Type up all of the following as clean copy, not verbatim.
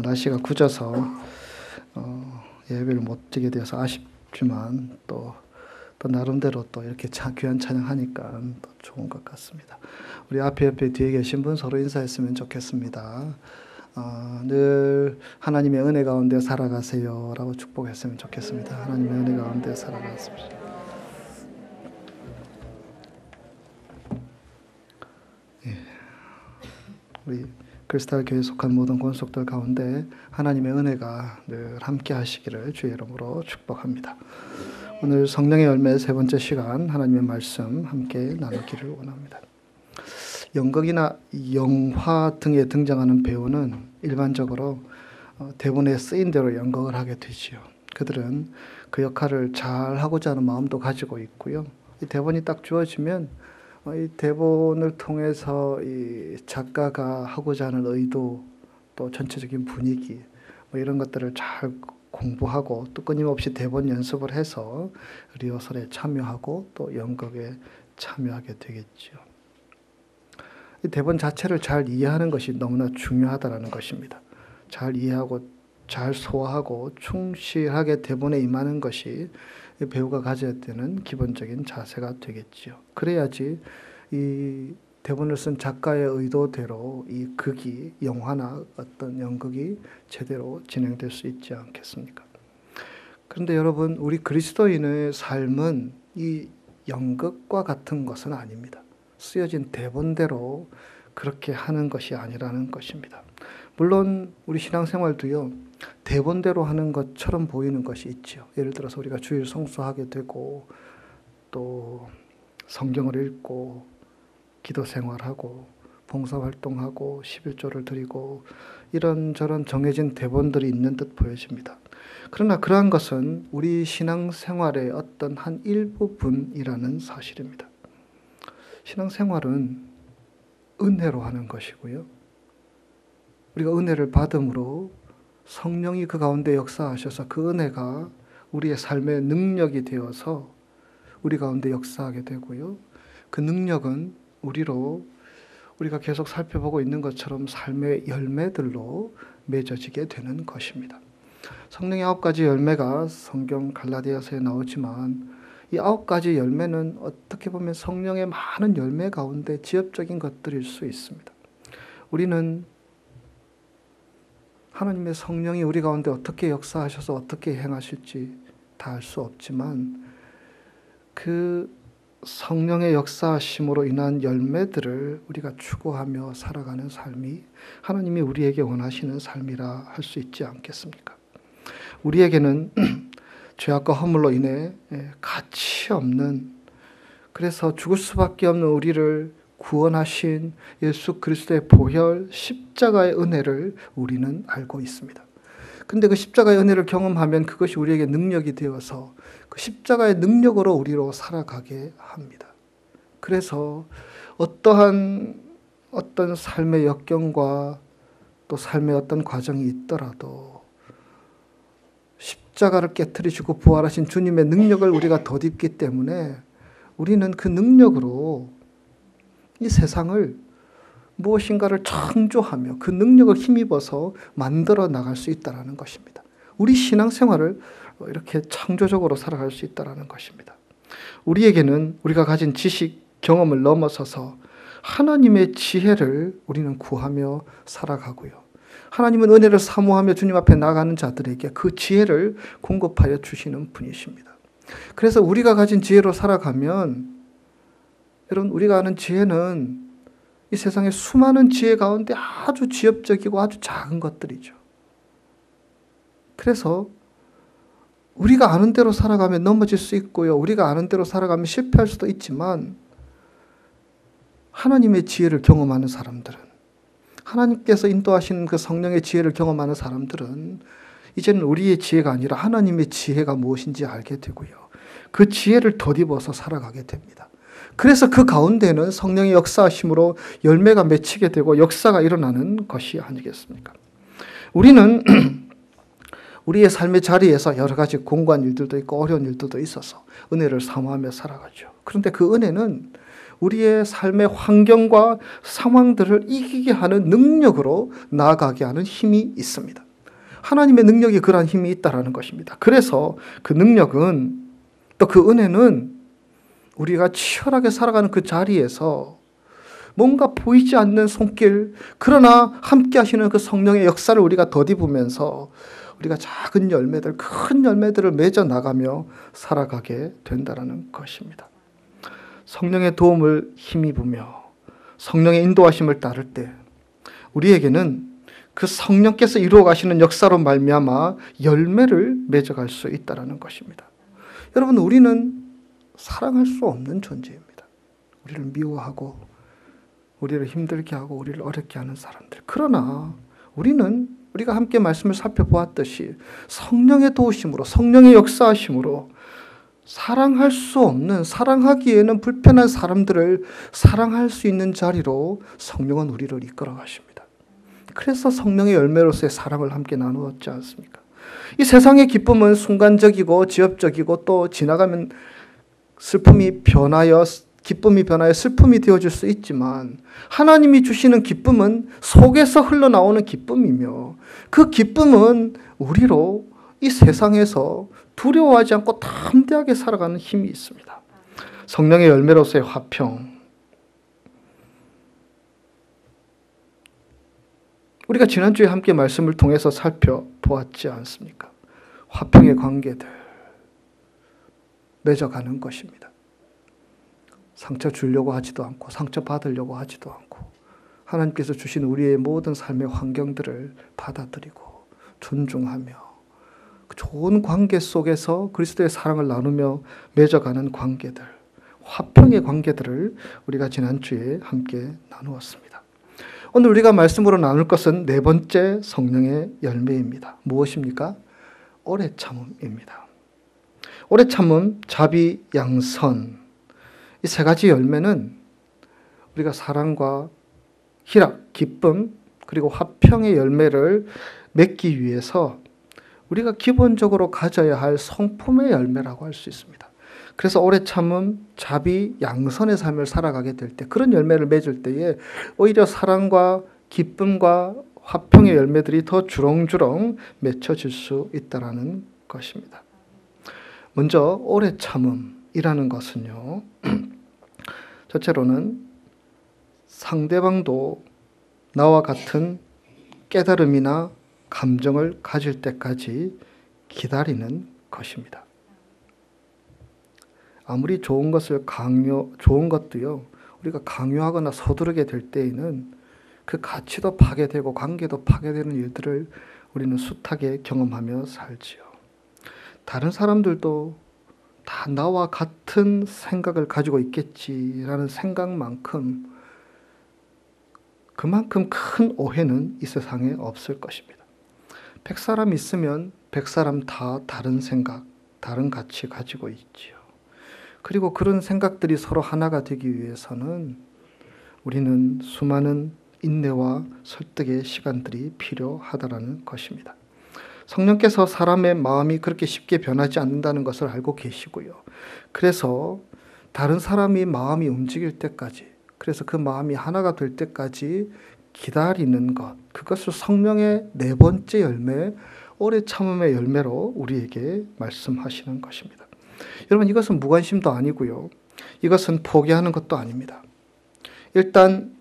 날씨가 굳어서 예배를 못 드리게 되어서 아쉽지만 또 나름대로 또 이렇게 귀한 찬양하니까 또 좋은 것 같습니다. 우리 앞에 뒤에 계신 분 서로 인사했으면 좋겠습니다. 늘 하나님의 은혜 가운데 살아가세요 라고 축복했으면 좋겠습니다. 하나님의 은혜 가운데 살아가십시오. 예. 우리 크리스탈 교회에 속한 모든 권속들 가운데 하나님의 은혜가 늘 함께 하시기를 주의 이름으로 축복합니다. 오늘 성령의 열매 세 번째 시간 하나님의 말씀 함께 나누기를 원합니다. 연극이나 영화 등에 등장하는 배우는 일반적으로 대본에 쓰인 대로 연극을 하게 되지요. 그들은 그 역할을 잘 하고자 하는 마음도 가지고 있고요. 이 대본이 딱 주어지면 이 대본을 통해서 이 작가가 하고자 하는 의도, 또 전체적인 분위기 이런 것들을 잘 공부하고 또 끊임없이 대본 연습을 해서 리허설에 참여하고 또 연극에 참여하게 되겠죠. 이 대본 자체를 잘 이해하는 것이 너무나 중요하다는 것입니다. 잘 이해하고 잘 소화하고 충실하게 대본에 임하는 것이 배우가 가져야 되는 기본적인 자세가 되겠지요. 그래야지 이 대본을 쓴 작가의 의도대로 이 극이 영화나 어떤 연극이 제대로 진행될 수 있지 않겠습니까? 그런데 여러분, 우리 그리스도인의 삶은 이 연극과 같은 것은 아닙니다. 쓰여진 대본대로 그렇게 하는 것이 아니라는 것입니다. 물론 우리 신앙생활도요, 대본대로 하는 것처럼 보이는 것이 있죠. 예를 들어서 우리가 주일 성수하게 되고 또 성경을 읽고 기도 생활하고 봉사활동하고 11조를 드리고 이런저런 정해진 대본들이 있는 듯 보여집니다. 그러나 그러한 것은 우리 신앙생활의 어떤 한 일부분이라는 사실입니다. 신앙생활은 은혜로 하는 것이고요. 우리가 은혜를 받음으로 성령이 그 가운데 역사하셔서 그 은혜가 우리의 삶의 능력이 되어서 우리 가운데 역사하게 되고요. 그 능력은 우리가 계속 살펴보고 있는 것처럼 삶의 열매들로 맺어지게 되는 것입니다. 성령의 9가지 열매가 성경 갈라디아서에 나오지만 이 9가지 열매는 어떻게 보면 성령의 많은 열매 가운데 지엽적인 것들일 수 있습니다. 우리는 하나님의 성령이 우리 가운데 어떻게 역사하셔서 어떻게 행하실지 다 알 수 없지만 그 성령의 역사하심으로 인한 열매들을 우리가 추구하며 살아가는 삶이 하나님이 우리에게 원하시는 삶이라 할 수 있지 않겠습니까? 우리에게는 죄악과 허물로 인해 가치 없는, 그래서 죽을 수밖에 없는 우리를 구원하신 예수 그리스도의 보혈 십자가의 은혜를 우리는 알고 있습니다. 근데 그 십자가의 은혜를 경험하면 그것이 우리에게 능력이 되어서 그 십자가의 능력으로 우리로 살아가게 합니다. 그래서 어떤 삶의 역경과 또 삶의 어떤 과정이 있더라도 십자가를 깨트리시고 부활하신 주님의 능력을 우리가 덧입기 때문에 우리는 그 능력으로 이 세상을 무엇인가를 창조하며 그 능력을 힘입어서 만들어 나갈 수 있다는 것입니다. 우리 신앙생활을 이렇게 창조적으로 살아갈 수 있다는 것입니다. 우리에게는 우리가 가진 지식, 경험을 넘어서서 하나님의 지혜를 우리는 구하며 살아가고요. 하나님은 은혜를 사모하며 주님 앞에 나가는 자들에게 그 지혜를 공급하여 주시는 분이십니다. 그래서 우리가 가진 지혜로 살아가면, 여러분, 우리가 아는 지혜는 이 세상의 수많은 지혜 가운데 아주 지엽적이고 아주 작은 것들이죠. 그래서 우리가 아는 대로 살아가면 넘어질 수 있고요. 우리가 아는 대로 살아가면 실패할 수도 있지만 하나님의 지혜를 경험하는 사람들은, 하나님께서 인도하시는 그 성령의 지혜를 경험하는 사람들은 이제는 우리의 지혜가 아니라 하나님의 지혜가 무엇인지 알게 되고요. 그 지혜를 덧입어서 살아가게 됩니다. 그래서 그 가운데는 성령의 역사하심으로 열매가 맺히게 되고 역사가 일어나는 것이 아니겠습니까? 우리는 우리의 삶의 자리에서 여러 가지 공고한 일들도 있고 어려운 일들도 있어서 은혜를 사모하며 살아가죠. 그런데 그 은혜는 우리의 삶의 환경과 상황들을 이기게 하는 능력으로 나아가게 하는 힘이 있습니다. 하나님의 능력이 그러한 힘이 있다라는 것입니다. 그래서 그 능력은 또 그 은혜는 우리가 치열하게 살아가는 그 자리에서 뭔가 보이지 않는 손길, 그러나 함께 하시는 그 성령의 역사를 우리가 덧입으면서 우리가 작은 열매들, 큰 열매들을 맺어 나가며 살아가게 된다는 것입니다. 성령의 도움을 힘입으며 성령의 인도하심을 따를 때 우리에게는 그 성령께서 이루어 가시는 역사로 말미암아 열매를 맺어갈 수 있다는 것입니다. 여러분, 우리는 사랑할 수 없는 존재입니다. 우리를 미워하고 우리를 힘들게 하고 우리를 어렵게 하는 사람들. 그러나 우리가 함께 말씀을 살펴보았듯이 성령의 도우심으로, 성령의 역사하심으로 사랑할 수 없는, 사랑하기에는 불편한 사람들을 사랑할 수 있는 자리로 성령은 우리를 이끌어 가십니다. 그래서 성령의 열매로서의 사랑을 함께 나누었지 않습니까? 이 세상의 기쁨은 순간적이고 지엽적이고 또 지나가면 기쁨이 변하여 슬픔이 되어질 수 있지만 하나님이 주시는 기쁨은 속에서 흘러나오는 기쁨이며 그 기쁨은 우리로 이 세상에서 두려워하지 않고 담대하게 살아가는 힘이 있습니다. 성령의 열매로서의 화평. 우리가 지난주에 함께 말씀을 통해서 살펴보았지 않습니까? 화평의 관계들 맺어가는 것입니다. 상처 주려고 하지도 않고 상처 받으려고 하지도 않고 하나님께서 주신 우리의 모든 삶의 환경들을 받아들이고 존중하며 좋은 관계 속에서 그리스도의 사랑을 나누며 맺어가는 관계들, 화평의 관계들을 우리가 지난주에 함께 나누었습니다. 오늘 우리가 말씀으로 나눌 것은 네 번째 성령의 열매입니다. 무엇입니까? 오래 참음입니다. 오래 참음, 자비, 양선. 이 세 가지 열매는 우리가 사랑과 희락, 기쁨, 그리고 화평의 열매를 맺기 위해서 우리가 기본적으로 가져야 할 성품의 열매라고 할 수 있습니다. 그래서 오래 참음, 자비, 양선의 삶을 살아가게 될 때, 그런 열매를 맺을 때에 오히려 사랑과 기쁨과 화평의 열매들이 더 주렁주렁 맺혀질 수 있다는 것입니다. 먼저 오래 참음이라는 것은요, 첫째로는 상대방도 나와 같은 깨달음이나 감정을 가질 때까지 기다리는 것입니다. 아무리 좋은 것도요, 우리가 강요하거나 서두르게 될 때에는 그 가치도 파괴되고 관계도 파괴되는 일들을 우리는 숱하게 경험하며 살지요. 다른 사람들도 다 나와 같은 생각을 가지고 있겠지라는 생각만큼 그만큼 큰 오해는 이 세상에 없을 것입니다. 100사람 있으면 100사람 다 다른 생각, 다른 가치 가지고 있지요. 그리고 그런 생각들이 서로 하나가 되기 위해서는 우리는 수많은 인내와 설득의 시간들이 필요하다는 것입니다. 성령께서 사람의 마음이 그렇게 쉽게 변하지 않는다는 것을 알고 계시고요. 그래서 다른 사람이 마음이 움직일 때까지, 그래서 그 마음이 하나가 될 때까지 기다리는 것, 그것을 성령의 네 번째 열매, 오래 참음의 열매로 우리에게 말씀하시는 것입니다. 여러분, 이것은 무관심도 아니고요. 이것은 포기하는 것도 아닙니다. 일단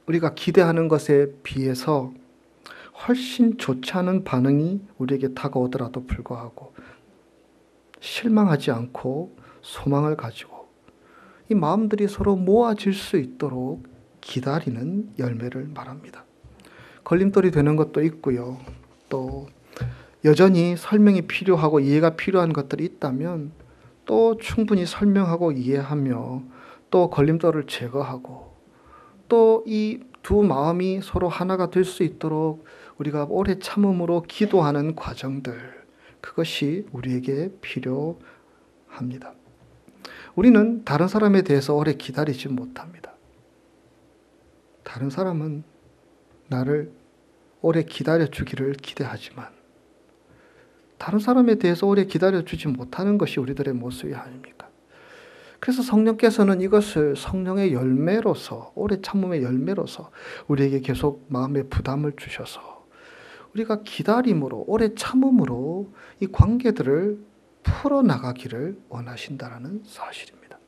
우리가 기대하는 것에 비해서 훨씬 좋지 않은 반응이 우리에게 다가오더라도 불구하고 실망하지 않고 소망을 가지고 이 마음들이 서로 모아질 수 있도록 기다리는 열매를 말합니다. 걸림돌이 되는 것도 있고요. 또 여전히 설명이 필요하고 이해가 필요한 것들이 있다면 또 충분히 설명하고 이해하며 또 걸림돌을 제거하고 또 이 두 마음이 서로 하나가 될 수 있도록 우리가 오래 참음으로 기도하는 과정들, 그것이 우리에게 필요합니다. 우리는 다른 사람에 대해서 오래 기다리지 못합니다. 다른 사람은 나를 오래 기다려주기를 기대하지만 다른 사람에 대해서 오래 기다려주지 못하는 것이 우리들의 모습이 아닙니까? 그래서 성령께서는 이것을 성령의 열매로서, 오래 참음의 열매로서 우리에게 계속 마음의 부담을 주셔서 우리가 기다림으로, 오래 참음으로 이 관계들을 풀어나가기를 원하신다라는 사실입니다.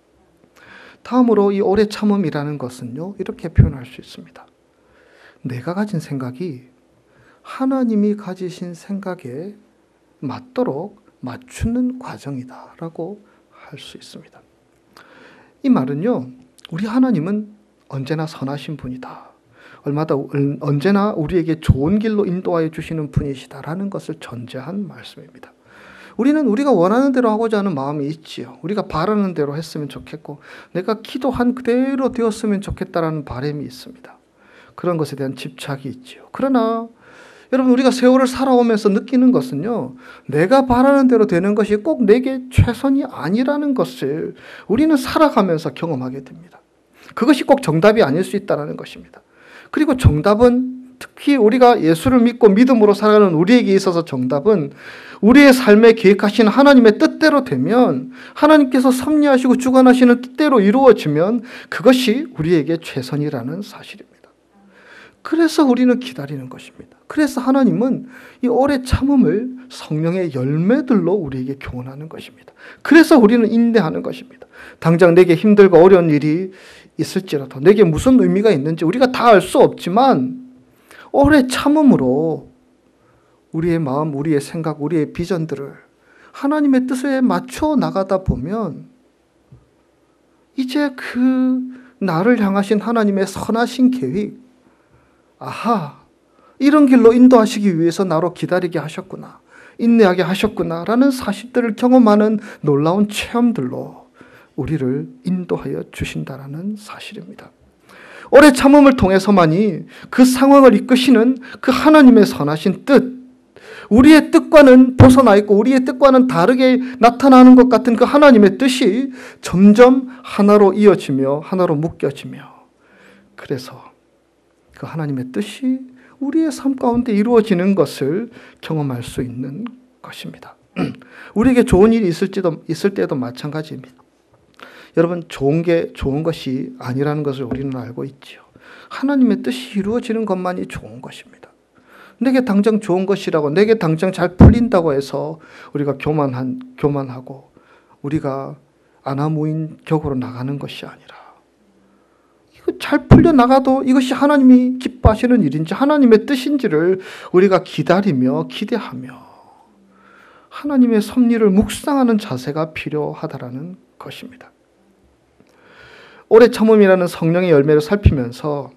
다음으로 이 오래 참음이라는 것은요, 이렇게 표현할 수 있습니다. 내가 가진 생각이 하나님이 가지신 생각에 맞도록 맞추는 과정이다라고 할 수 있습니다. 이 말은요, 우리 하나님은 언제나 선하신 분이다. 언제나 우리에게 좋은 길로 인도하여 주시는 분이시다라는 것을 전제한 말씀입니다. 우리는 우리가 원하는 대로 하고자 하는 마음이 있지요. 우리가 바라는 대로 했으면 좋겠고 내가 기도한 그대로 되었으면 좋겠다라는 바람이 있습니다. 그런 것에 대한 집착이 있지요. 그러나 여러분, 우리가 세월을 살아오면서 느끼는 것은요, 내가 바라는 대로 되는 것이 꼭 내게 최선이 아니라는 것을 우리는 살아가면서 경험하게 됩니다. 그것이 꼭 정답이 아닐 수 있다는 것입니다. 그리고 정답은, 특히 우리가 예수를 믿고 믿음으로 살아가는 우리에게 있어서 정답은 우리의 삶에 계획하신 하나님의 뜻대로 되면, 하나님께서 섭리하시고 주관하시는 뜻대로 이루어지면 그것이 우리에게 최선이라는 사실입니다. 그래서 우리는 기다리는 것입니다. 그래서 하나님은 이 오래 참음을 성령의 열매들로 우리에게 교훈하는 것입니다. 그래서 우리는 인내하는 것입니다. 당장 내게 힘들고 어려운 일이 있을지라도, 내게 무슨 의미가 있는지 우리가 다 알 수 없지만 오래 참음으로 우리의 마음, 우리의 생각, 우리의 비전들을 하나님의 뜻에 맞춰 나가다 보면 이제 그 나를 향하신 하나님의 선하신 계획, 아하, 이런 길로 인도하시기 위해서 나로 기다리게 하셨구나, 인내하게 하셨구나 라는 사실들을 경험하는 놀라운 체험들로 우리를 인도하여 주신다라는 사실입니다. 오래 참음을 통해서만이 그 상황을 이끄시는 그 하나님의 선하신 뜻, 우리의 뜻과는 벗어나 있고 우리의 뜻과는 다르게 나타나는 것 같은 그 하나님의 뜻이 점점 하나로 이어지며 하나로 묶여지며, 그래서 그 하나님의 뜻이 우리의 삶 가운데 이루어지는 것을 경험할 수 있는 것입니다. 우리에게 좋은 일이 있을 때도 마찬가지입니다. 여러분, 좋은 것이 아니라는 것을 우리는 알고 있지요. 하나님의 뜻이 이루어지는 것만이 좋은 것입니다. 내게 당장 좋은 것이라고, 내게 당장 잘 풀린다고 해서 우리가 교만하고 우리가 아나무인 격으로 나가는 것이 아니라, 이거 잘 풀려나가도 이것이 하나님이 기뻐하시는 일인지 하나님의 뜻인지를 우리가 기다리며 기대하며 하나님의 섭리를 묵상하는 자세가 필요하다라는 것입니다. 오래 참음이라는 성령의 열매를 살피면서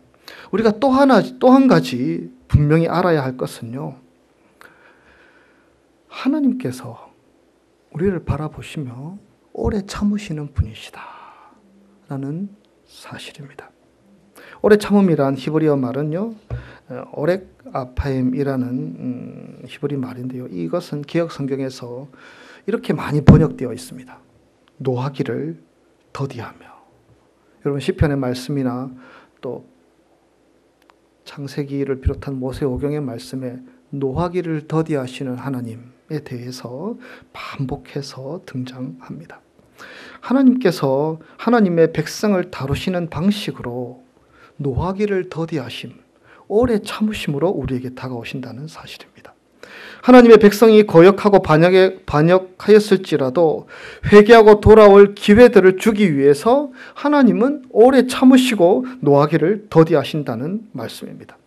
우리가 또 한 가지 분명히 알아야 할 것은요, 하나님께서 우리를 바라보시며 오래 참으시는 분이시다 라는 사실입니다. 오래 참음이란 히브리어 말은요, 오렉 아파임이라는 히브리 말인데요, 이것은 개역 성경에서 이렇게 많이 번역되어 있습니다. 노하기를 더디하며. 여러분, 시편의 말씀이나 또 창세기를 비롯한 모세오경의 말씀에 노하기를 더디하시는 하나님에 대해서 반복해서 등장합니다. 하나님께서 하나님의 백성을 다루시는 방식으로 노하기를 더디하심, 오래 참으심으로 우리에게 다가오신다는 사실입니다. 하나님의 백성이 거역하고 반역하였을지라도 회개하고 돌아올 기회들을 주기 위해서 하나님은 오래 참으시고 노하기를 더디하신다는 말씀입니다.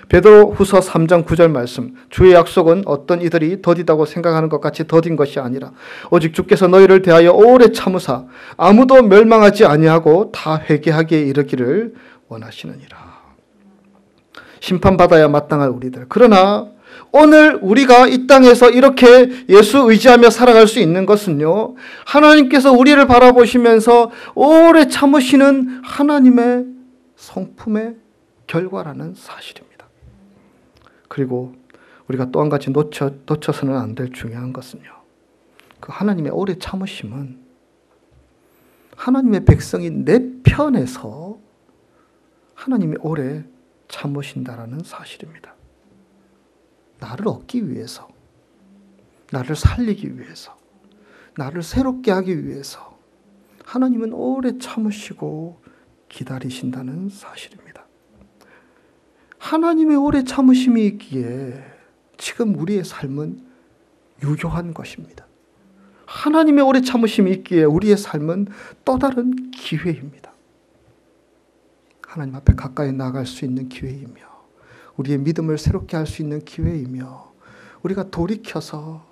베드로후서 3장 9절 말씀, 주의 약속은 어떤 이들이 더디다고 생각하는 것 같이 더딘 것이 아니라 오직 주께서 너희를 대하여 오래 참으사 아무도 멸망하지 아니하고 다 회개하기에 이르기를 원하시느니라. 심판받아야 마땅할 우리들, 그러나 오늘 우리가 이 땅에서 이렇게 예수 의지하며 살아갈 수 있는 것은요, 하나님께서 우리를 바라보시면서 오래 참으시는 하나님의 성품의 결과라는 사실입니다. 그리고 우리가 또 한 가지 놓쳐서는 안 될 중요한 것은요, 그 하나님의 오래 참으심은 하나님의 백성이 내 편에서 하나님이 오래 참으신다라는 사실입니다. 나를 얻기 위해서, 나를 살리기 위해서, 나를 새롭게 하기 위해서 하나님은 오래 참으시고 기다리신다는 사실입니다. 하나님의 오래 참으심이 있기에 지금 우리의 삶은 유효한 것입니다. 하나님의 오래 참으심이 있기에 우리의 삶은 또 다른 기회입니다. 하나님 앞에 가까이 나아갈 수 있는 기회이며 우리의 믿음을 새롭게 할 수 있는 기회이며 우리가 돌이켜서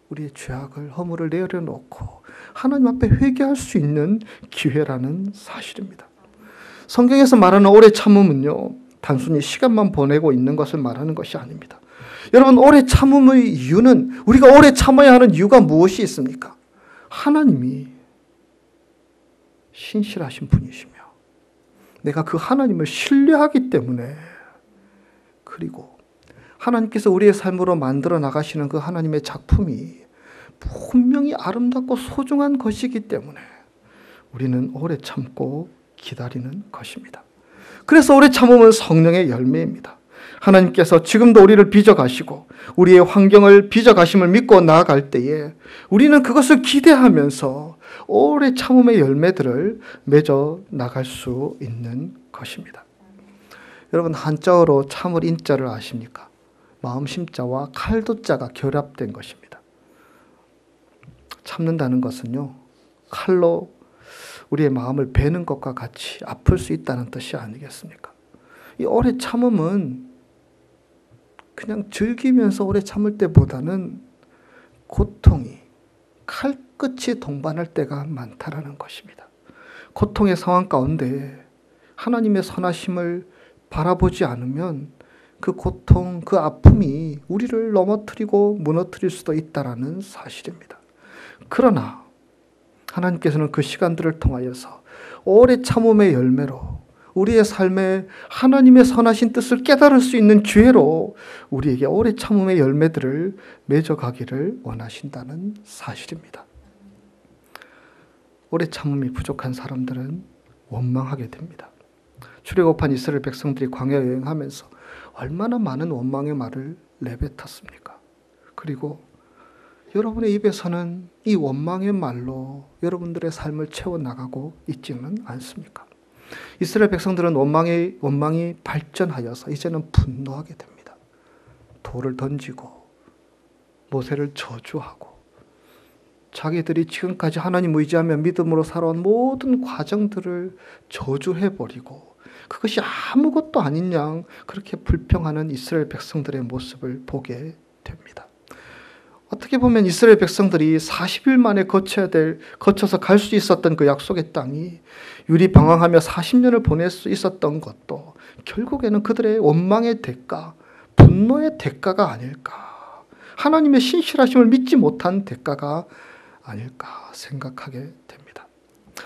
우리의 죄악을 허물을 내려놓고 하나님 앞에 회개할 수 있는 기회라는 사실입니다. 성경에서 말하는 오래 참음은요, 단순히 시간만 보내고 있는 것을 말하는 것이 아닙니다. 여러분, 오래 참음의 이유는, 우리가 오래 참아야 하는 이유가 무엇이 있습니까? 하나님이 신실하신 분이시며 내가 그 하나님을 신뢰하기 때문에, 그리고 하나님께서 우리의 삶으로 만들어 나가시는 그 하나님의 작품이 분명히 아름답고 소중한 것이기 때문에 우리는 오래 참고 기다리는 것입니다. 그래서 오래 참음은 성령의 열매입니다. 하나님께서 지금도 우리를 빚어가시고 우리의 환경을 빚어가심을 믿고 나아갈 때에 우리는 그것을 기대하면서 오래 참음의 열매들을 맺어 나갈 수 있는 것입니다. 여러분, 한자어로 참을 인자를 아십니까? 마음 심자와 칼도자가 결합된 것입니다. 참는다는 것은요, 칼로 우리의 마음을 베는 것과 같이 아플 수 있다는 뜻이 아니겠습니까? 이 오래 참음은 그냥 즐기면서 오래 참을 때보다는 고통이 칼끝이 동반할 때가 많다라는 것입니다. 고통의 상황 가운데 하나님의 선하심을 바라보지 않으면 그 고통, 그 아픔이 우리를 넘어뜨리고 무너뜨릴 수도 있다라는 사실입니다. 그러나 하나님께서는 그 시간들을 통하여서 오래 참음의 열매로 우리의 삶에 하나님의 선하신 뜻을 깨달을 수 있는 기회로 우리에게 오래 참음의 열매들을 맺어가기를 원하신다는 사실입니다. 오래 참음이 부족한 사람들은 원망하게 됩니다. 출애굽한 이스라엘 백성들이 광야 여행하면서 얼마나 많은 원망의 말을 내뱉었습니까? 그리고 여러분의 입에서는 이 원망의 말로 여러분들의 삶을 채워나가고 있지는 않습니까? 이스라엘 백성들은 원망이 발전하여서 이제는 분노하게 됩니다. 돌을 던지고 모세를 저주하고 자기들이 지금까지 하나님 의지하며 믿음으로 살아온 모든 과정들을 저주해버리고 그것이 아무것도 아닌 양 그렇게 불평하는 이스라엘 백성들의 모습을 보게 됩니다. 어떻게 보면 이스라엘 백성들이 40일 만에 거쳐서 갈 수 있었던 그 약속의 땅이 유리방황하며 40년을 보낼 수 있었던 것도 결국에는 그들의 원망의 대가, 분노의 대가가 아닐까, 하나님의 신실하심을 믿지 못한 대가가 아닐까 생각하게 됩니다.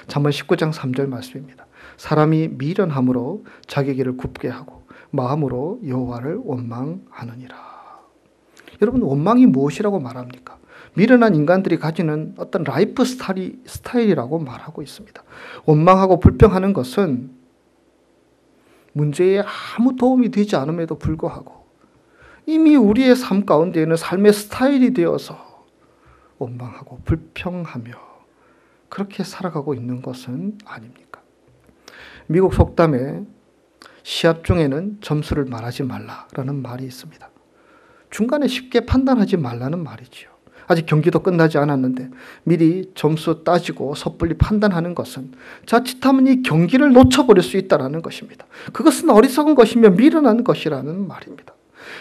잠언 19장 3절 말씀입니다. 사람이 미련함으로 자기 길을 굽게 하고 마음으로 여호와를 원망하느니라. 여러분, 원망이 무엇이라고 말합니까? 미련한 인간들이 가지는 어떤 라이프 스타일이라고 말하고 있습니다. 원망하고 불평하는 것은 문제에 아무 도움이 되지 않음에도 불구하고 이미 우리의 삶 가운데에는 삶의 스타일이 되어서 원망하고 불평하며 그렇게 살아가고 있는 것은 아닙니까? 미국 속담에 시합 중에는 점수를 말하지 말라라는 말이 있습니다. 중간에 쉽게 판단하지 말라는 말이지요. 아직 경기도 끝나지 않았는데 미리 점수 따지고 섣불리 판단하는 것은 자칫하면 이 경기를 놓쳐버릴 수 있다는 것입니다. 그것은 어리석은 것이며 미련한 것이라는 말입니다.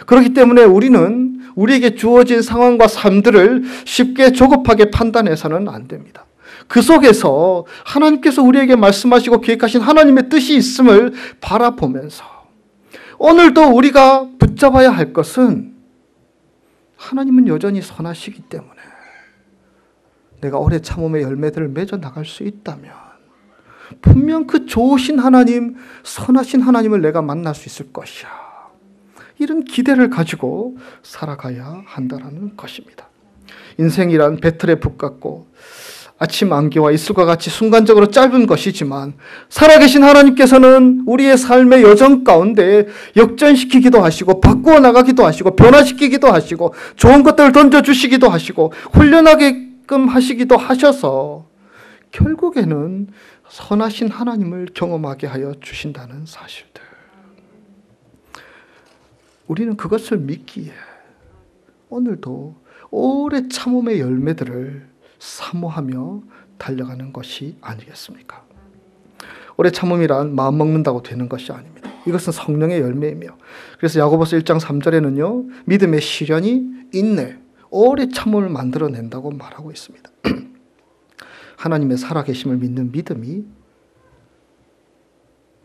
그렇기 때문에 우리는 우리에게 주어진 상황과 삶들을 쉽게 조급하게 판단해서는 안 됩니다. 그 속에서 하나님께서 우리에게 말씀하시고 계획하신 하나님의 뜻이 있음을 바라보면서 오늘도 우리가 붙잡아야 할 것은 하나님은 여전히 선하시기 때문에 내가 오래 참음의 열매들을 맺어 나갈 수 있다면 분명 그 좋으신 하나님, 선하신 하나님을 내가 만날 수 있을 것이야. 이런 기대를 가지고 살아가야 한다는 것입니다. 인생이란 배틀의 북 같고 아침 안개와 이슬과 같이 순간적으로 짧은 것이지만 살아계신 하나님께서는 우리의 삶의 여정 가운데 역전시키기도 하시고 바꾸어 나가기도 하시고 변화시키기도 하시고 좋은 것들을 던져주시기도 하시고 훈련하게끔 하시기도 하셔서 결국에는 선하신 하나님을 경험하게 하여 주신다는 사실들. 우리는 그것을 믿기에 오늘도 오래 참음의 열매들을 사모하며 달려가는 것이 아니겠습니까? 오래 참음이란 마음 먹는다고 되는 것이 아닙니다. 이것은 성령의 열매이며, 그래서 야고보서 1장 3절에는요, 믿음의 시련이 인내, 오래 참음을 만들어낸다고 말하고 있습니다. 하나님의 살아계심을 믿는 믿음이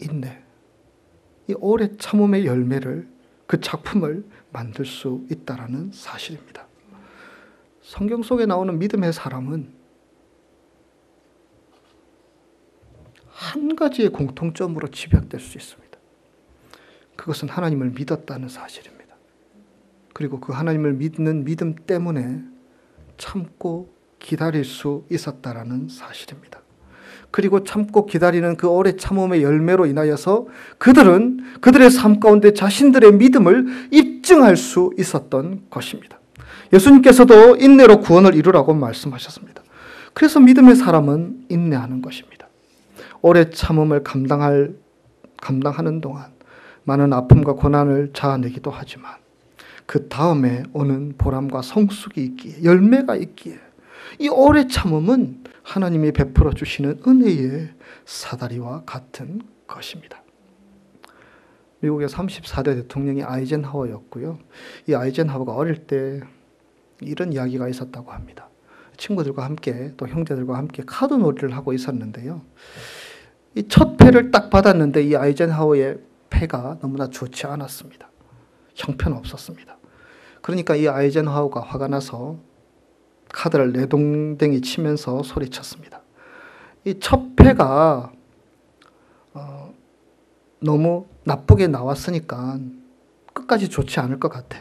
인내, 이 오래 참음의 열매를, 그 작품을 만들 수 있다라는 사실입니다. 성경 속에 나오는 믿음의 사람은 한 가지의 공통점으로 집약될 수 있습니다. 그것은 하나님을 믿었다는 사실입니다. 그리고 그 하나님을 믿는 믿음 때문에 참고 기다릴 수 있었다라는 사실입니다. 그리고 참고 기다리는 그 오래 참음의 열매로 인하여서 그들은 그들의 삶 가운데 자신들의 믿음을 입증할 수 있었던 것입니다. 예수님께서도 인내로 구원을 이루라고 말씀하셨습니다. 그래서 믿음의 사람은 인내하는 것입니다. 오래 참음을 감당하는 동안 많은 아픔과 고난을 자아내기도 하지만 그 다음에 오는 보람과 성숙이 있기에, 열매가 있기에, 이 오래 참음은 하나님이 베풀어 주시는 은혜의 사다리와 같은 것입니다. 미국의 34대 대통령이 아이젠하워였고요. 이 아이젠하워가 어릴 때 이런 이야기가 있었다고 합니다. 친구들과 함께 또 형제들과 함께 카드 놀이를 하고 있었는데요. 이 첫 패를 딱 받았는데 이 아이젠하워의 패가 너무나 좋지 않았습니다. 형편없었습니다. 그러니까 이 아이젠하워가 화가 나서 카드를 내동댕이 치면서 소리쳤습니다. 이 첫 패가 너무 나쁘게 나왔으니까 끝까지 좋지 않을 것 같아.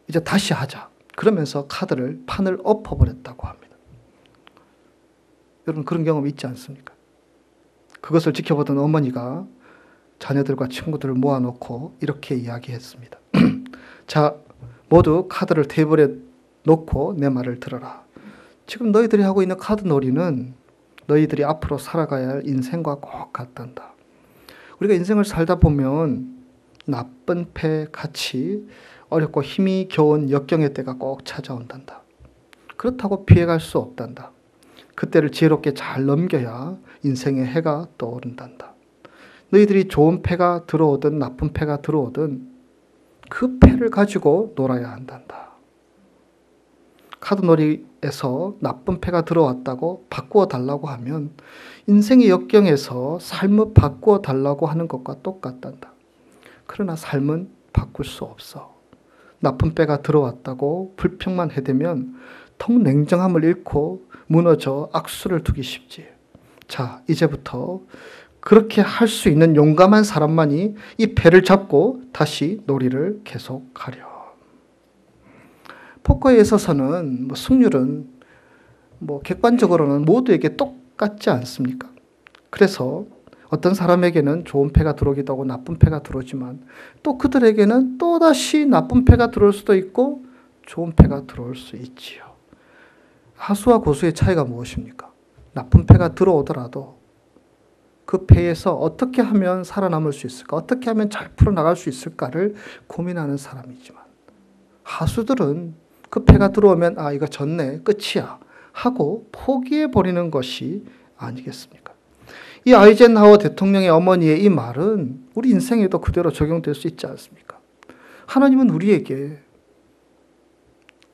이제 다시 하자. 그러면서 판을 엎어버렸다고 합니다. 여러분 그런 경험 있지 않습니까? 그것을 지켜보던 어머니가 자녀들과 친구들을 모아놓고 이렇게 이야기했습니다. 자, 모두 카드를 테이블에 놓고 내 말을 들어라. 지금 너희들이 하고 있는 카드 놀이는 너희들이 앞으로 살아가야 할 인생과 꼭 같단다. 우리가 인생을 살다 보면 나쁜 패 같이 어렵고 힘이 겨운 역경의 때가 꼭 찾아온단다. 그렇다고 피해갈 수 없단다. 그때를 지혜롭게 잘 넘겨야 인생의 해가 떠오른단다. 너희들이 좋은 패가 들어오든 나쁜 패가 들어오든 그 패를 가지고 놀아야 한단다. 카드놀이에서 나쁜 패가 들어왔다고 바꾸어 달라고 하면 인생의 역경에서 삶을 바꾸어 달라고 하는 것과 똑같단다. 그러나 삶은 바꿀 수 없어. 나쁜 패가 들어왔다고 불평만 해대면 통 냉정함을 잃고 무너져 악수를 두기 쉽지. 자, 이제부터 그렇게 할 수 있는 용감한 사람만이 이 패를 잡고 다시 놀이를 계속하렴. 포커에 있어서는 승률은 객관적으로는 모두에게 똑같지 않습니까? 그래서 어떤 사람에게는 좋은 패가 들어오기도 하고 나쁜 패가 들어오지만 또 그들에게는 또다시 나쁜 패가 들어올 수도 있고 좋은 패가 들어올 수 있지요. 하수와 고수의 차이가 무엇입니까? 나쁜 패가 들어오더라도 그 패에서 어떻게 하면 살아남을 수 있을까? 어떻게 하면 잘 풀어나갈 수 있을까를 고민하는 사람이지만 하수들은 그 패가 들어오면 아, 이거 졌네, 끝이야 하고 포기해버리는 것이 아니겠습니까? 이 아이젠하워 대통령의 어머니의 이 말은 우리 인생에도 그대로 적용될 수 있지 않습니까? 하나님은 우리에게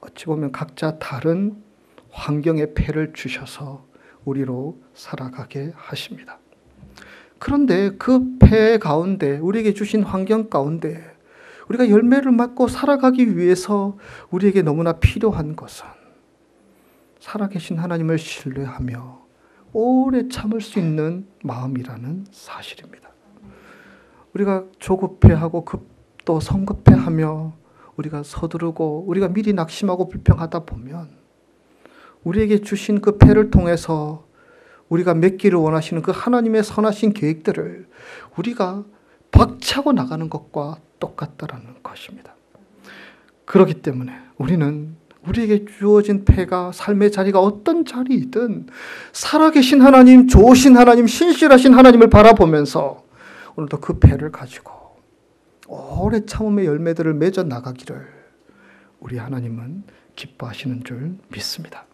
어찌 보면 각자 다른 환경의 패를 주셔서 우리로 살아가게 하십니다. 그런데 그 패 가운데, 우리에게 주신 환경 가운데 우리가 열매를 맺고 살아가기 위해서 우리에게 너무나 필요한 것은 살아계신 하나님을 신뢰하며 오래 참을 수 있는 마음이라는 사실입니다. 우리가 조급해하고 또 성급해하며 우리가 서두르고 우리가 미리 낙심하고 불평하다 보면 우리에게 주신 그 패를 통해서 우리가 맺기를 원하시는 그 하나님의 선하신 계획들을 우리가 박차고 나가는 것과 똑같다라는 것입니다. 그렇기 때문에 우리는 우리에게 주어진 패가 삶의 자리가 어떤 자리이든 살아계신 하나님, 좋으신 하나님, 신실하신 하나님을 바라보면서 오늘도 그 패를 가지고 오래 참음의 열매들을 맺어 나가기를 우리 하나님은 기뻐하시는 줄 믿습니다.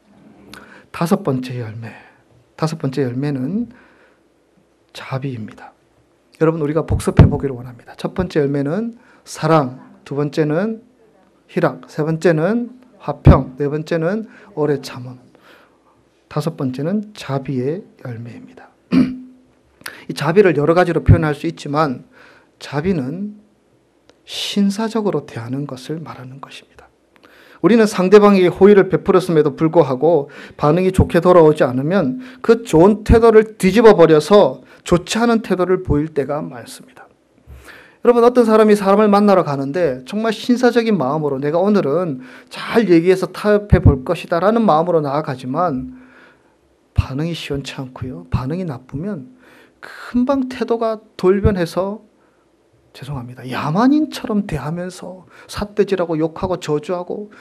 다섯 번째 열매는 자비입니다. 여러분, 우리가 복습해 보기를 원합니다. 첫 번째 열매는 사랑, 두 번째는 희락, 세 번째는 화평, 네 번째는 오래 참음, 다섯 번째는 자비의 열매입니다. 이 자비를 여러 가지로 표현할 수 있지만 자비는 신사적으로 대하는 것을 말하는 것입니다. 우리는 상대방에게 호의를 베풀었음에도 불구하고 반응이 좋게 돌아오지 않으면 그 좋은 태도를 뒤집어 버려서 좋지 않은 태도를 보일 때가 많습니다. 여러분, 어떤 사람이 사람을 만나러 가는데 정말 신사적인 마음으로 내가 오늘은 잘 얘기해서 타협해 볼 것이다 라는 마음으로 나아가지만 반응이 시원치 않고요. 반응이 나쁘면 금방 태도가 돌변해서 죄송합니다. 야만인처럼 대하면서 삿대질하고 욕하고 저주하고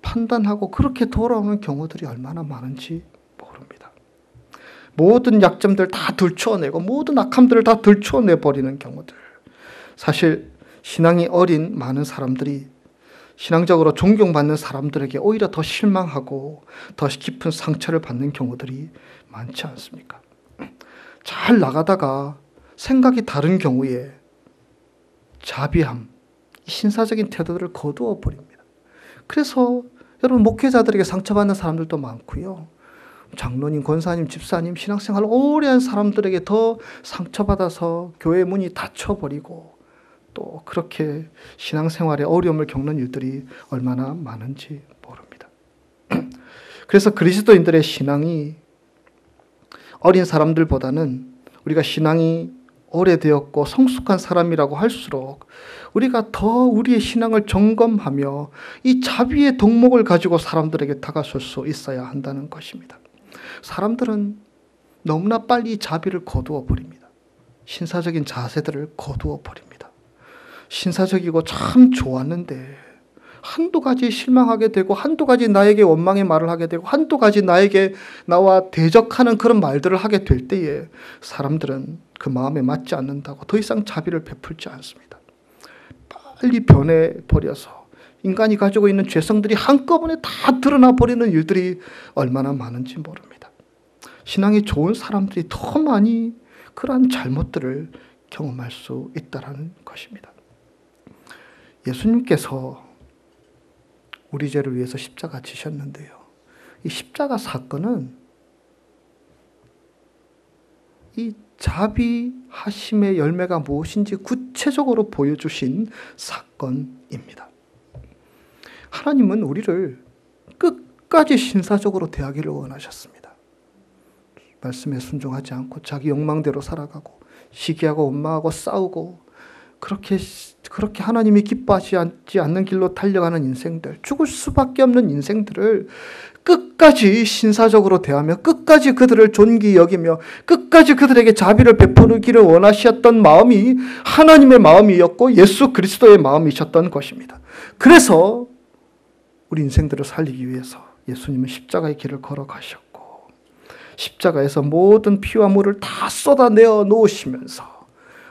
판단하고 그렇게 돌아오는 경우들이 얼마나 많은지 모릅니다. 모든 약점들 다 들추어내고 모든 악함들을 다 들추어내버리는 경우들. 사실 신앙이 어린 많은 사람들이 신앙적으로 존경받는 사람들에게 오히려 더 실망하고 더 깊은 상처를 받는 경우들이 많지 않습니까? 잘 나가다가 생각이 다른 경우에 자비함, 신사적인 태도를 거두어 버립니다. 그래서 여러분, 목회자들에게 상처받는 사람들도 많고요. 장로님, 권사님, 집사님, 신앙생활을 오래 한 사람들에게 더 상처받아서 교회 문이 닫혀버리고 또 그렇게 신앙생활에 어려움을 겪는 일들이 얼마나 많은지 모릅니다. 그래서 그리스도인들의 신앙이 어린 사람들보다는 우리가 신앙이 오래되었고 성숙한 사람이라고 할수록 우리가 더 우리의 신앙을 점검하며 이 자비의 덕목을 가지고 사람들에게 다가설 수 있어야 한다는 것입니다. 사람들은 너무나 빨리 자비를 거두어 버립니다. 신사적인 자세들을 거두어 버립니다. 신사적이고 참 좋았는데 한두 가지 실망하게 되고 한두 가지 나에게 원망의 말을 하게 되고 한두 가지 나에게 나와 대적하는 그런 말들을 하게 될 때에 사람들은 그 마음에 맞지 않는다고 더 이상 자비를 베풀지 않습니다. 빨리 변해버려서 인간이 가지고 있는 죄성들이 한꺼번에 다 드러나 버리는 일들이 얼마나 많은지 모릅니다. 신앙이 좋은 사람들이 더 많이 그러한 잘못들을 경험할 수 있다는 것입니다. 예수님께서 우리 죄를 위해서 십자가 지셨는데요. 이 십자가 사건은 이 자비하심의 열매가 무엇인지 구체적으로 보여주신 사건입니다. 하나님은 우리를 끝까지 신사적으로 대하기를 원하셨습니다. 말씀에 순종하지 않고 자기 욕망대로 살아가고 시기하고 원망하고 싸우고 그렇게 하나님이 기뻐하지 않는 길로 달려가는 인생들, 죽을 수밖에 없는 인생들을 끝까지 신사적으로 대하며 끝까지 그들을 존귀 여기며 끝까지 그들에게 자비를 베푸기를 원하셨던 마음이 하나님의 마음이었고 예수 그리스도의 마음이셨던 것입니다. 그래서 우리 인생들을 살리기 위해서 예수님은 십자가의 길을 걸어가셨고 십자가에서 모든 피와 물을 다 쏟아내어 놓으시면서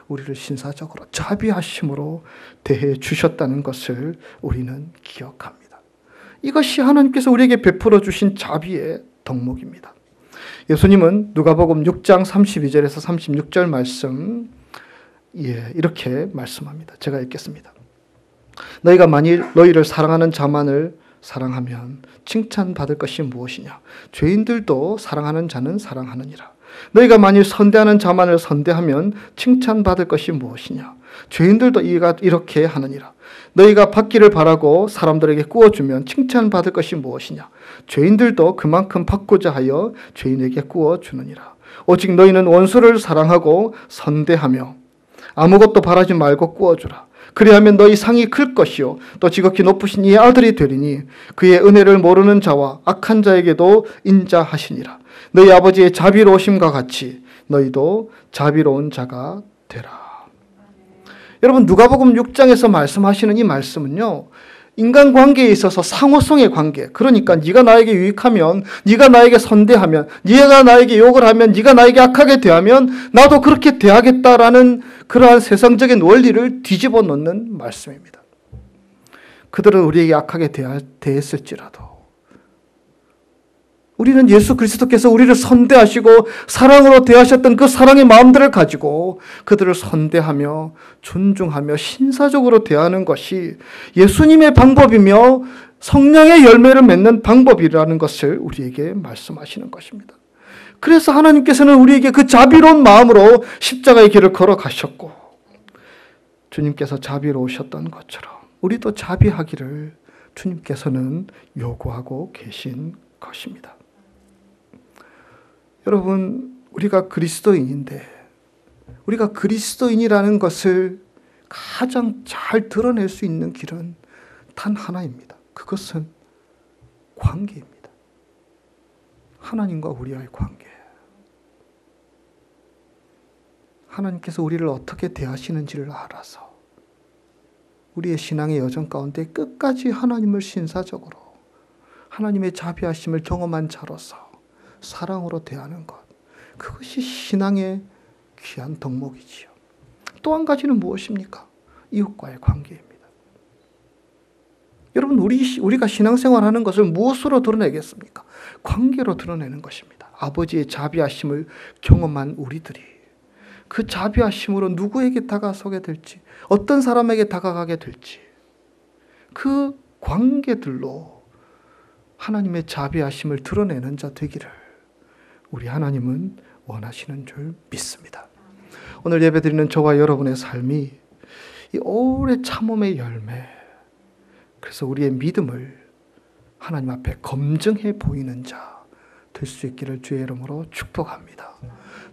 우리를 신사적으로 자비하심으로 대해 주셨다는 것을 우리는 기억합니다. 이것이 하나님께서 우리에게 베풀어 주신 자비의 덕목입니다. 예수님은 누가복음 6장 32절에서 36절 말씀 이렇게 말씀합니다. 제가 읽겠습니다. 너희가 만일 너희를 사랑하는 자만을 사랑하면 칭찬받을 것이 무엇이냐? 죄인들도 사랑하는 자는 사랑하느니라. 너희가 만일 선대하는 자만을 선대하면 칭찬받을 것이 무엇이냐? 죄인들도 이렇게 하느니라. 너희가 받기를 바라고 사람들에게 꾸어주면 칭찬받을 것이 무엇이냐? 죄인들도 그만큼 받고자 하여 죄인에게 꾸어주느니라. 오직 너희는 원수를 사랑하고 선대하며 아무것도 바라지 말고 꾸어주라. 그리하면 너희 상이 클 것이요 또 지극히 높으신 이의 아들이 되리니 그의 은혜를 모르는 자와 악한 자에게도 인자하시니라. 너희 아버지의 자비로우심과 같이 너희도 자비로운 자가 되라. 여러분, 누가복음 6장에서 말씀하시는 이 말씀은요, 인간관계에 있어서 상호성의 관계, 그러니까 네가 나에게 유익하면, 네가 나에게 선대하면, 네가 나에게 욕을 하면, 네가 나에게 악하게 대하면 나도 그렇게 대하겠다라는 그러한 세상적인 원리를 뒤집어 놓는 말씀입니다. 그들은 우리에게 악하게 대했을지라도 우리는 예수 그리스도께서 우리를 선대하시고 사랑으로 대하셨던 그 사랑의 마음들을 가지고 그들을 선대하며 존중하며 신사적으로 대하는 것이 예수님의 방법이며 성령의 열매를 맺는 방법이라는 것을 우리에게 말씀하시는 것입니다. 그래서 하나님께서는 우리에게 그 자비로운 마음으로 십자가의 길을 걸어가셨고 주님께서 자비로우셨던 것처럼 우리도 자비하기를 주님께서는 요구하고 계신 것입니다. 여러분, 우리가 그리스도인인데 우리가 그리스도인이라는 것을 가장 잘 드러낼 수 있는 길은 단 하나입니다. 그것은 관계입니다. 하나님과 우리와의 관계. 하나님께서 우리를 어떻게 대하시는지를 알아서 우리의 신앙의 여정 가운데 끝까지 하나님을 신사적으로 하나님의 자비하심을 경험한 자로서 사랑으로 대하는 것, 그것이 신앙의 귀한 덕목이지요. 또 한 가지는 무엇입니까? 이웃과의 관계입니다. 여러분, 우리가 신앙생활하는 것을 무엇으로 드러내겠습니까? 관계로 드러내는 것입니다. 아버지의 자비하심을 경험한 우리들이 그 자비하심으로 누구에게 다가서게 될지, 어떤 사람에게 다가가게 될지, 그 관계들로 하나님의 자비하심을 드러내는 자 되기를 우리 하나님은 원하시는 줄 믿습니다. 오늘 예배드리는 저와 여러분의 삶이 이 오래 참음의 열매, 그래서 우리의 믿음을 하나님 앞에 검증해 보이는 자 될 수 있기를 주의 이름으로 축복합니다.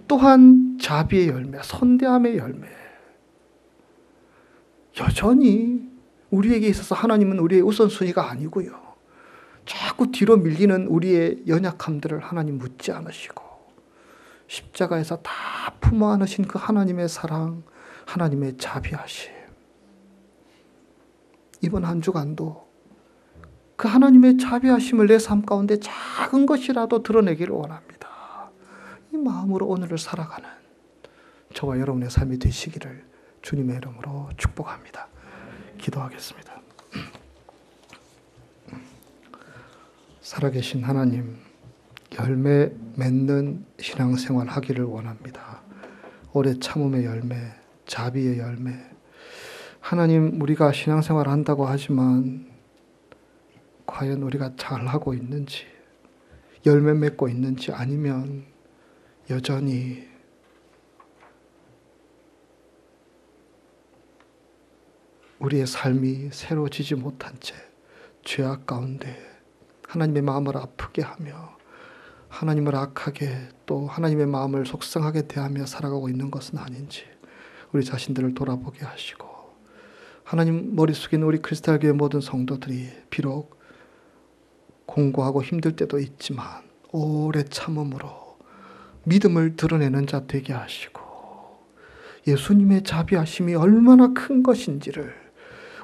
또한 자비의 열매, 선대함의 열매, 여전히 우리에게 있어서 하나님은 우리의 우선순위가 아니고요, 자꾸 뒤로 밀리는 우리의 연약함들을 하나님 묻지 않으시고 십자가에서 다 품어 안으신 그 하나님의 사랑, 하나님의 자비하심, 이번 한 주간도 그 하나님의 자비하심을 내 삶 가운데 작은 것이라도 드러내기를 원합니다. 이 마음으로 오늘을 살아가는 저와 여러분의 삶이 되시기를 주님의 이름으로 축복합니다. 기도하겠습니다. 살아계신 하나님, 열매 맺는 신앙생활 하기를 원합니다. 오래 참음의 열매, 자비의 열매. 하나님, 우리가 신앙생활 한다고 하지만 과연 우리가 잘하고 있는지, 열매 맺고 있는지, 아니면 여전히 우리의 삶이 새로워지지 못한 채 죄악 가운데 하나님의 마음을 아프게 하며 하나님을 악하게, 또 하나님의 마음을 속상하게 대하며 살아가고 있는 것은 아닌지 우리 자신들을 돌아보게 하시고, 하나님 머릿속에 있는 우리 크리스탈 교회 모든 성도들이 비록 공고하고 힘들 때도 있지만 오래 참음으로 믿음을 드러내는 자 되게 하시고, 예수님의 자비하심이 얼마나 큰 것인지를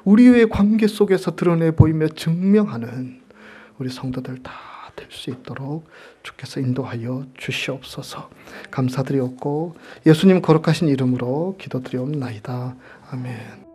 우리의 관계 속에서 드러내 보이며 증명하는 우리 성도들 다 될 수 있도록 주께서 인도하여 주시옵소서. 감사드리옵고 예수님 거룩하신 이름으로 기도드리옵나이다. 아멘.